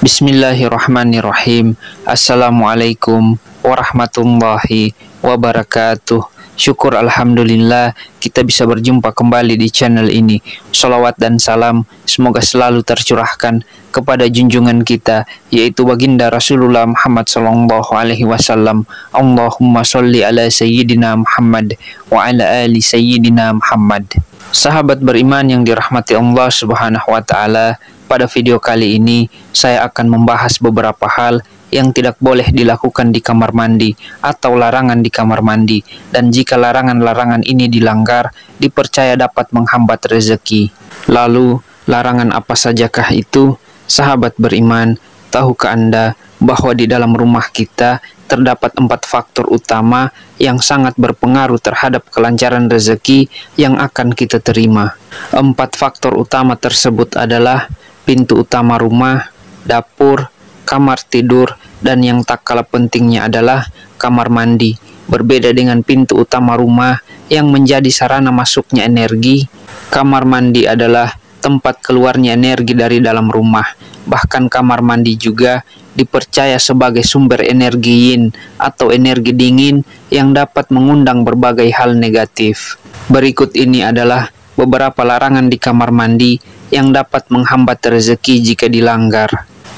Bismillahirrahmanirrahim. Assalamualaikum warahmatullahi wabarakatuh. Syukur alhamdulillah kita bisa berjumpa kembali di channel ini. Sholawat dan salam semoga selalu tercurahkan kepada junjungan kita, yaitu baginda Rasulullah Muhammad SAW. Allahumma sholli ala sayyidina Muhammad wa ala ali sayyidina Muhammad. Sahabat beriman yang dirahmati Allah Subhanahu wa Ta'ala, pada video kali ini saya akan membahas beberapa hal yang tidak boleh dilakukan di kamar mandi atau larangan di kamar mandi, dan jika larangan-larangan ini dilanggar dipercaya dapat menghambat rezeki. Lalu larangan apa sajakah itu? Sahabat beriman, tahukah Anda bahwa di dalam rumah kita terdapat 4 faktor utama yang sangat berpengaruh terhadap kelancaran rezeki yang akan kita terima. 4 faktor utama tersebut adalah pintu utama rumah, dapur, kamar tidur, dan yang tak kalah pentingnya adalah kamar mandi. Berbeda dengan pintu utama rumah yang menjadi sarana masuknya energi, kamar mandi adalah tempat keluarnya energi dari dalam rumah. Bahkan kamar mandi juga dipercaya sebagai sumber energi yin atau energi dingin yang dapat mengundang berbagai hal negatif. Berikut ini adalah beberapa larangan di kamar mandi yang dapat menghambat rezeki jika dilanggar.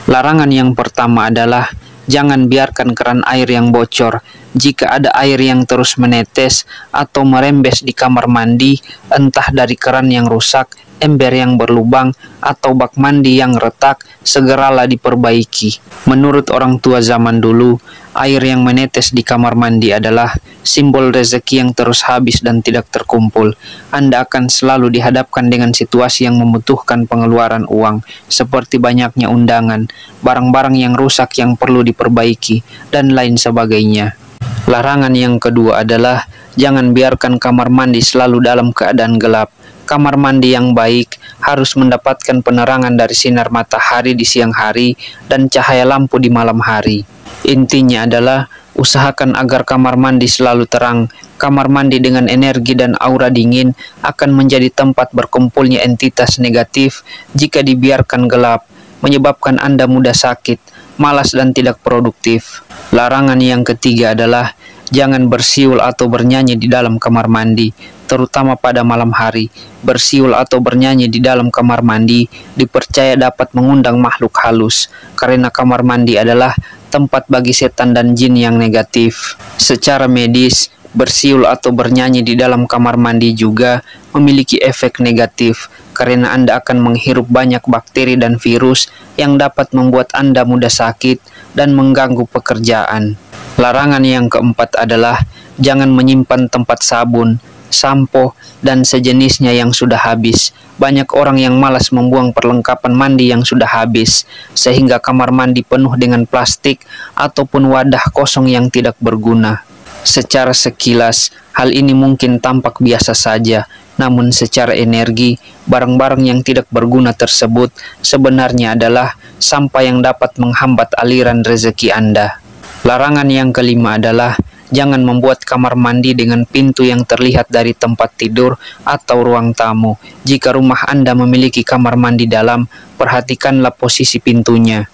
Larangan yang pertama adalah jangan biarkan keran air yang bocor. Jika ada air yang terus menetes atau merembes di kamar mandi, entah dari keran yang rusak, ember yang berlubang, atau bak mandi yang retak, segeralah diperbaiki. Menurut orang tua zaman dulu, air yang menetes di kamar mandi adalah simbol rezeki yang terus habis dan tidak terkumpul. Anda akan selalu dihadapkan dengan situasi yang membutuhkan pengeluaran uang, seperti banyaknya undangan, barang-barang yang rusak yang perlu diperbaiki, dan lain sebagainya. Larangan yang kedua adalah jangan biarkan kamar mandi selalu dalam keadaan gelap. Kamar mandi yang baik harus mendapatkan penerangan dari sinar matahari di siang hari dan cahaya lampu di malam hari. Intinya adalah usahakan agar kamar mandi selalu terang. Kamar mandi dengan energi dan aura dingin akan menjadi tempat berkumpulnya entitas negatif jika dibiarkan gelap, menyebabkan Anda mudah sakit, malas dan tidak produktif. Larangan yang ketiga adalah jangan bersiul atau bernyanyi di dalam kamar mandi, terutama pada malam hari. Bersiul atau bernyanyi di dalam kamar mandi dipercaya dapat mengundang makhluk halus, karena kamar mandi adalah tempat bagi setan dan jin yang negatif. Secara medis, bersiul atau bernyanyi di dalam kamar mandi juga memiliki efek negatif, karena Anda akan menghirup banyak bakteri dan virus yang dapat membuat Anda mudah sakit dan mengganggu pekerjaan. Larangan yang keempat adalah jangan menyimpan tempat sabun, sampo, dan sejenisnya yang sudah habis. Banyak orang yang malas membuang perlengkapan mandi yang sudah habis, sehingga kamar mandi penuh dengan plastik ataupun wadah kosong yang tidak berguna. Secara sekilas, hal ini mungkin tampak biasa saja, namun secara energi, barang-barang yang tidak berguna tersebut sebenarnya adalah sampah yang dapat menghambat aliran rezeki Anda. Larangan yang kelima adalah jangan membuat kamar mandi dengan pintu yang terlihat dari tempat tidur atau ruang tamu. Jika rumah Anda memiliki kamar mandi dalam, perhatikanlah posisi pintunya.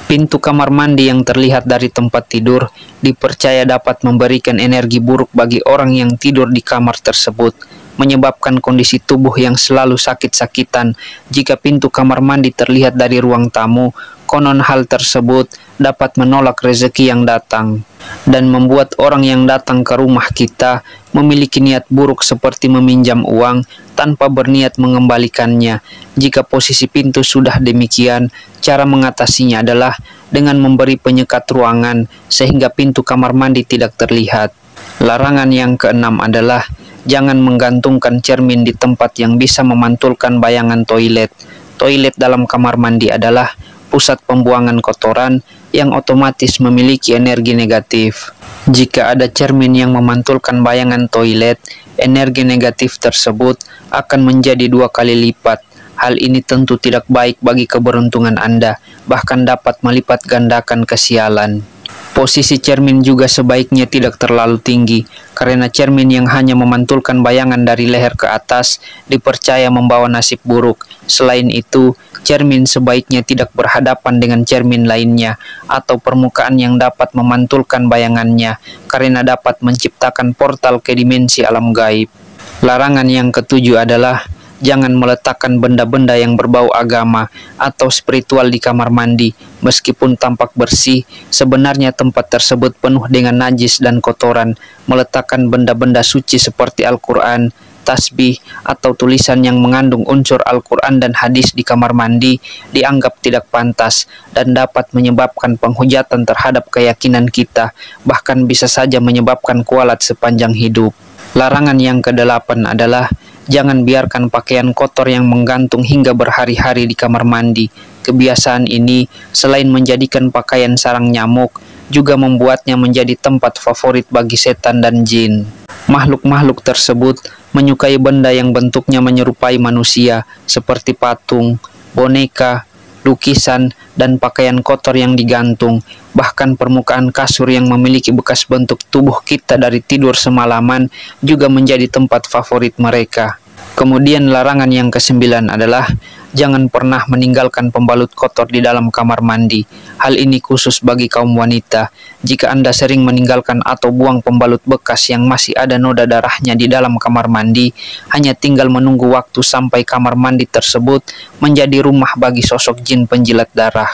Pintu kamar mandi yang terlihat dari tempat tidur dipercaya dapat memberikan energi buruk bagi orang yang tidur di kamar tersebut, menyebabkan kondisi tubuh yang selalu sakit-sakitan. Jika pintu kamar mandi terlihat dari ruang tamu, konon hal tersebut dapat menolak rezeki yang datang dan membuat orang yang datang ke rumah kita memiliki niat buruk seperti meminjam uang tanpa berniat mengembalikannya. Jika posisi pintu sudah demikian, cara mengatasinya adalah dengan memberi penyekat ruangan sehingga pintu kamar mandi tidak terlihat. Larangan yang keenam adalah jangan menggantungkan cermin di tempat yang bisa memantulkan bayangan toilet. Toilet dalam kamar mandi adalah pusat pembuangan kotoran yang otomatis memiliki energi negatif. Jika ada cermin yang memantulkan bayangan toilet, energi negatif tersebut akan menjadi 2 kali lipat. Hal ini tentu tidak baik bagi keberuntungan Anda, bahkan dapat melipat gandakan kesialan. Posisi cermin juga sebaiknya tidak terlalu tinggi, karena cermin yang hanya memantulkan bayangan dari leher ke atas dipercaya membawa nasib buruk. Selain itu, cermin sebaiknya tidak berhadapan dengan cermin lainnya atau permukaan yang dapat memantulkan bayangannya karena dapat menciptakan portal ke dimensi alam gaib. Larangan yang ketujuh adalah jangan meletakkan benda-benda yang berbau agama atau spiritual di kamar mandi. Meskipun tampak bersih, sebenarnya tempat tersebut penuh dengan najis dan kotoran. Meletakkan benda-benda suci seperti Al-Quran, tasbih, atau tulisan yang mengandung unsur Al-Quran dan hadis di kamar mandi dianggap tidak pantas dan dapat menyebabkan penghujatan terhadap keyakinan kita, bahkan bisa saja menyebabkan kualat sepanjang hidup. Larangan yang kedelapan adalah jangan biarkan pakaian kotor yang menggantung hingga berhari-hari di kamar mandi. Kebiasaan ini selain menjadikan pakaian sarang nyamuk, juga membuatnya menjadi tempat favorit bagi setan dan jin. Makhluk-makhluk tersebut menyukai benda yang bentuknya menyerupai manusia, seperti patung, boneka, lukisan, dan pakaian kotor yang digantung. Bahkan permukaan kasur yang memiliki bekas bentuk tubuh kita dari tidur semalaman juga menjadi tempat favorit mereka. Kemudian larangan yang kesembilan adalah jangan pernah meninggalkan pembalut kotor di dalam kamar mandi. Hal ini khusus bagi kaum wanita. Jika Anda sering meninggalkan atau buang pembalut bekas yang masih ada noda darahnya di dalam kamar mandi, hanya tinggal menunggu waktu sampai kamar mandi tersebut menjadi rumah bagi sosok jin penjilat darah.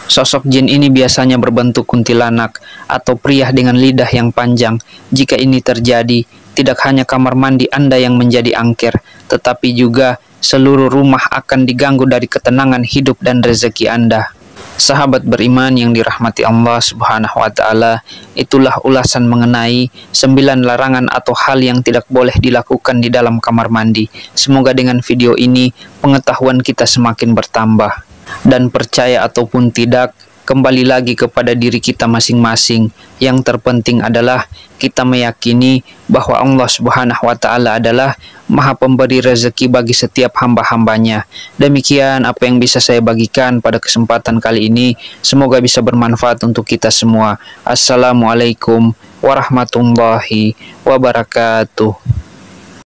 Sosok jin ini biasanya berbentuk kuntilanak atau pria dengan lidah yang panjang. Jika ini terjadi, tidak hanya kamar mandi Anda yang menjadi angker, tetapi juga seluruh rumah akan diganggu dari ketenangan hidup dan rezeki Anda. Sahabat beriman yang dirahmati Allah Subhanahu wa Ta'ala, itulah ulasan mengenai 9 larangan atau hal yang tidak boleh dilakukan di dalam kamar mandi. Semoga dengan video ini pengetahuan kita semakin bertambah. Dan percaya ataupun tidak, kembali lagi kepada diri kita masing-masing. Yang terpenting adalah kita meyakini bahwa Allah Subhanahu wa Ta'ala adalah Maha Pemberi rezeki bagi setiap hamba-hambanya. Demikian apa yang bisa saya bagikan pada kesempatan kali ini. Semoga bisa bermanfaat untuk kita semua. Assalamualaikum warahmatullahi wabarakatuh.